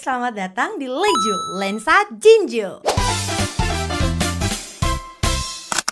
selamat datang di Leju Lensa Jinju.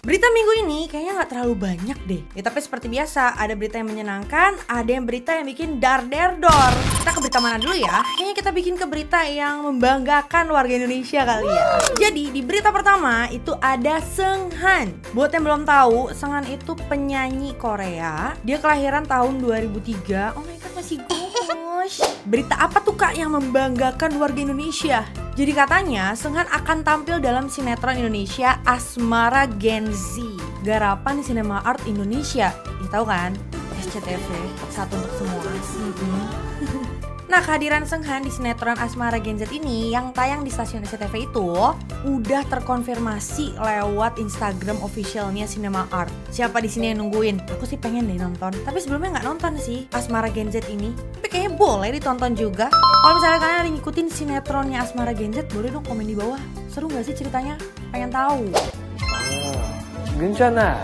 Berita minggu ini kayaknya nggak terlalu banyak deh. Ya, tapi seperti biasa, ada berita yang menyenangkan, ada yang berita yang bikin dar-der-dor. Kita ke berita mana dulu ya? Kayaknya kita bikin ke berita yang membanggakan warga Indonesia kali ya. Jadi di berita pertama itu ada Seunghan. Buat yang belum tahu, Seunghan itu penyanyi Korea. Dia kelahiran tahun 2003. Oh my god, masih gosh. Berita apa tuh kak yang membanggakan warga Indonesia? Jadi katanya Seunghan akan tampil dalam sinetron Indonesia Asmara Gen Z, garapan Cinema Art Indonesia. Ya tahu kan? SCTV, satu untuk semua. Nah, kehadiran Seunghan di sinetron Asmara Gen Z ini yang tayang di stasiun SCTV itu udah terkonfirmasi lewat Instagram officialnya Cinema Art. Siapa di sini yang nungguin? Aku sih pengen deh nonton. Tapi sebelumnya nggak nonton sih Asmara Gen Z ini. Tapi kayaknya boleh ditonton juga. Kalau misalnya kalian ada ngikutin sinetronnya Asmara Gen Z, boleh dong komen di bawah. Seru nggak sih ceritanya? Pengen tahu. 괜찮아.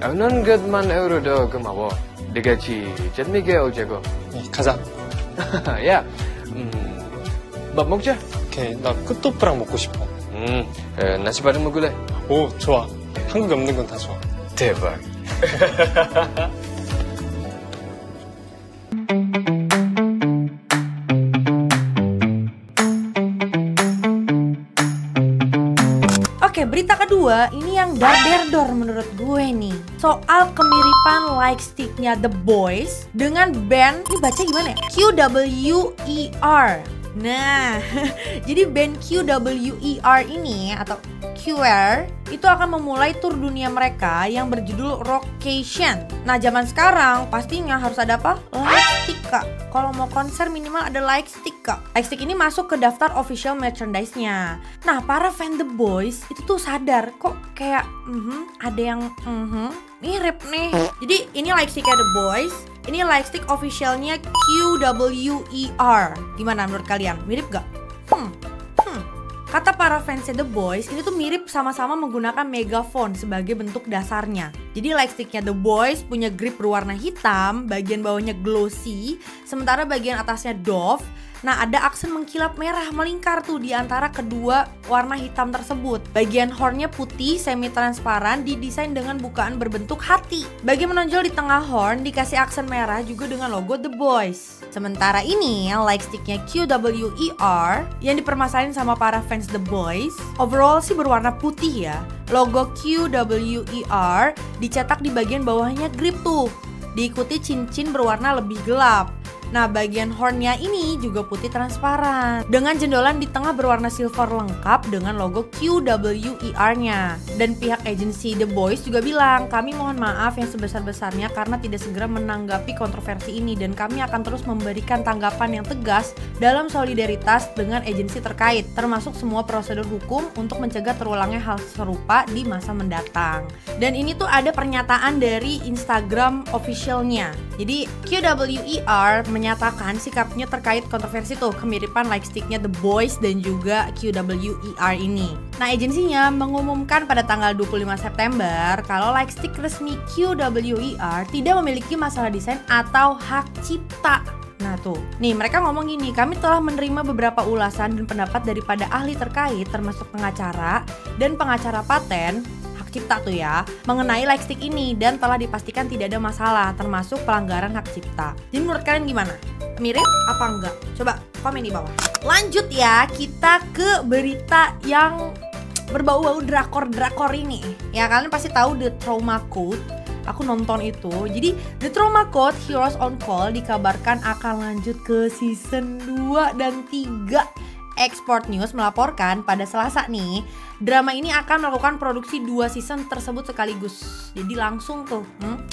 넌 것만 에어로도 고마워. 네같이 재미있게 오자고. 가자. 야, 밥 먹자. 오케이, 나 끝도프랑 먹고 싶어. 나시바를 먹을래? 오, 좋아. 한국에 없는 건 다 좋아. 대박. Oke, berita kedua ini yang dar-der-dor menurut gue nih. Soal kemiripan lightsticknya The Boys dengan band, ini baca gimana ya? QWER. Nah, jadi band QWER ini atau QR itu akan memulai tur dunia mereka yang berjudul Rockcation. Nah, zaman sekarang pastinya harus ada apa? Lightstick kak. Kalau mau konser minimal ada lightstick kak. Lightstick ini masuk ke daftar official merchandise-nya. Nah, para fan The Boys itu tuh sadar kok kayak ada yang mirip nih. Jadi ini lightsticknya The Boys, ini lightstick officialnya QWER. Gimana menurut kalian? Mirip gak? Kata para fansnya The Boys, ini tuh mirip sama-sama menggunakan megaphone sebagai bentuk dasarnya. Jadi lightsticknya The Boys punya grip berwarna hitam, bagian bawahnya glossy, sementara bagian atasnya doff. Nah, ada aksen mengkilap merah melingkar tuh di antara kedua warna hitam tersebut. Bagian hornnya putih, semi-transparan, didesain dengan bukaan berbentuk hati. Bagian menonjol di tengah horn dikasih aksen merah juga dengan logo The Boys. Sementara ini, lightsticknya QWER yang dipermasalahin sama para fans The Boys, overall sih berwarna putih ya. Logo QWER dicetak di bagian bawahnya grip tuh, diikuti cincin berwarna lebih gelap. Nah, bagian hornnya ini juga putih transparan dengan jendolan di tengah berwarna silver lengkap dengan logo QWER-nya. Dan pihak agensi The Boys juga bilang, kami mohon maaf yang sebesar-besarnya karena tidak segera menanggapi kontroversi ini dan kami akan terus memberikan tanggapan yang tegas dalam solidaritas dengan agensi terkait, termasuk semua prosedur hukum untuk mencegah terulangnya hal serupa di masa mendatang. Dan ini tuh ada pernyataan dari Instagram officialnya. Jadi QWER menyatakan sikapnya terkait kontroversi tuh kemiripan lightsticknya The Boys dan juga QWER ini. Nah, agensinya mengumumkan pada tanggal 25 September kalau lightstick resmi QWER tidak memiliki masalah desain atau hak cipta. Nah tuh, nih mereka ngomong gini, kami telah menerima beberapa ulasan dan pendapat daripada ahli terkait termasuk pengacara dan pengacara paten cipta tuh ya, mengenai lightstick ini dan telah dipastikan tidak ada masalah termasuk pelanggaran hak cipta. Jadi menurut kalian gimana? Mirip apa enggak? Coba komen di bawah. Lanjut ya, kita ke berita yang berbau-bau drakor-drakor ini. Ya, kalian pasti tahu The Trauma Code. Aku nonton itu. Jadi The Trauma Code Heroes on Call dikabarkan akan lanjut ke season 2 dan 3. Export News melaporkan pada Selasa nih, drama ini akan melakukan produksi 2 season tersebut sekaligus. Jadi langsung tuh,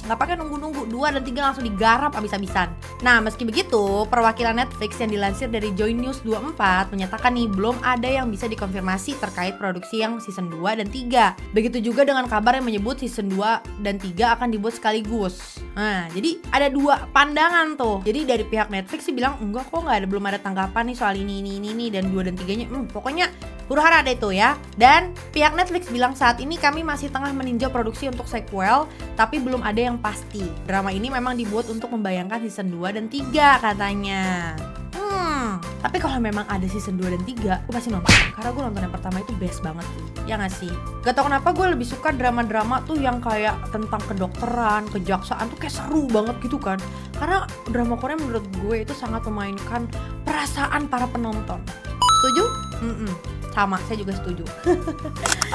nggak pakai nunggu-nunggu, 2 dan 3 langsung digarap abis-abisan. Nah, meski begitu, perwakilan Netflix yang dilansir dari Joy News 24 menyatakan nih belum ada yang bisa dikonfirmasi terkait produksi yang season 2 dan 3. Begitu juga dengan kabar yang menyebut season 2 dan 3 akan dibuat sekaligus. Nah, jadi ada 2 pandangan tuh. Jadi dari pihak Netflix sih bilang enggak kok, belum ada tanggapan nih soal ini dan 2 dan 3-nya. Pokoknya huru-hara deh tuh ya. Dan pihak Netflix bilang saat ini kami masih tengah meninjau produksi untuk sequel, tapi belum ada yang pasti. Drama ini memang dibuat untuk membayangkan season 2 dan 3 katanya. Tapi kalau memang ada season 2 dan 3, gue pasti nonton. Karena gue nonton yang pertama itu best banget. Ya gak sih? Gak tau kenapa gue lebih suka drama-drama tuh yang kayak tentang kedokteran, kejaksaan tuh kayak seru banget gitu kan. Karena drama Korea menurut gue itu sangat memainkan perasaan para penonton. Setuju? Sama, saya juga setuju.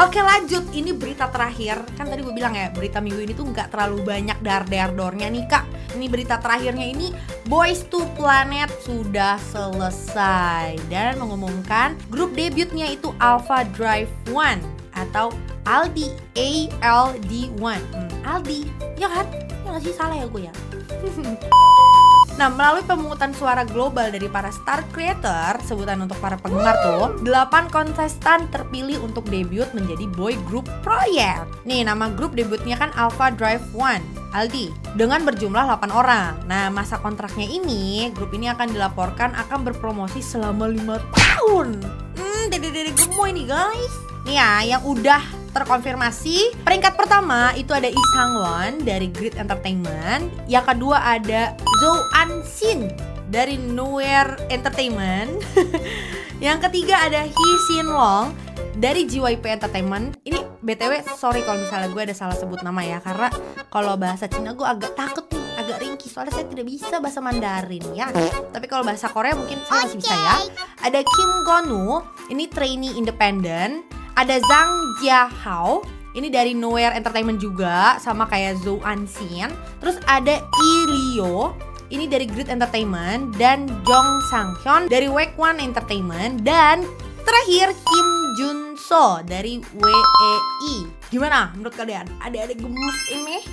Oke, lanjut. Ini berita terakhir. Kan tadi gue bilang ya, berita minggu ini tuh nggak terlalu banyak dar-der-dornya nih kak. Ini berita terakhirnya ini, Boyz II Planet sudah selesai dan mengumumkan grup debutnya itu Alpha Drive One atau Aldi, ALD1. Aldi, ya kan? Ya nggak sih, salah ya gue ya. Nah, melalui pemungutan suara global dari para star creator, sebutan untuk para penggemar tuh, 8 kontestan terpilih untuk debut menjadi boy group project. Nih, nama grup debutnya kan Alpha Drive One, Aldi, dengan berjumlah 8 orang. Nah, masa kontraknya ini, grup ini akan dilaporkan akan berpromosi selama 5 tahun. Dede-dede gemoy nih guys. Nih ya, yang udah terkonfirmasi, peringkat pertama itu ada Lee Sang-won dari Grid Entertainment. Yang kedua ada Zhou An-shin dari Nowhere Entertainment. Yang ketiga ada Hee Shin-long dari JYP Entertainment. Ini BTW sorry kalau misalnya gue ada salah sebut nama ya, karena kalau bahasa Cina gue agak takut nih, agak ringkih soalnya saya tidak bisa bahasa Mandarin ya. Tapi kalau bahasa Korea mungkin saya masih bisa ya. Ada Kim Gon-woo, ini trainee independent. Ada Zhang Jiahao, ini dari Nowhere Entertainment juga, sama kayak Zhou An-shin. Terus ada Lee Leo, ini dari Grid Entertainment. Dan Jong Sang-hyun dari Wake One Entertainment. Dan terakhir Kim Jun-so dari WEI. Gimana menurut kalian? Ada gemes ini?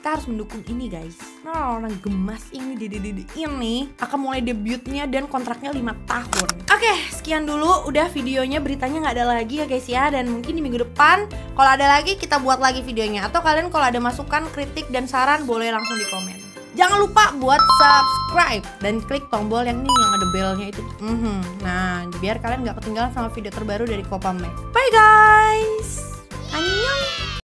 Kita harus mendukung ini guys. Nah, orang gemas ini ini akan mulai debutnya dan kontraknya 5 tahun. Oke, sekian dulu udah videonya, beritanya nggak ada lagi ya guys ya. Dan mungkin di minggu depan kalau ada lagi kita buat lagi videonya. Atau kalian kalau ada masukan, kritik dan saran boleh langsung di komen. Jangan lupa buat subscribe dan klik tombol yang ini yang ada belnya itu. Nah, biar kalian nggak ketinggalan sama video terbaru dari Kopa Mac. Bye guys. Annyeong.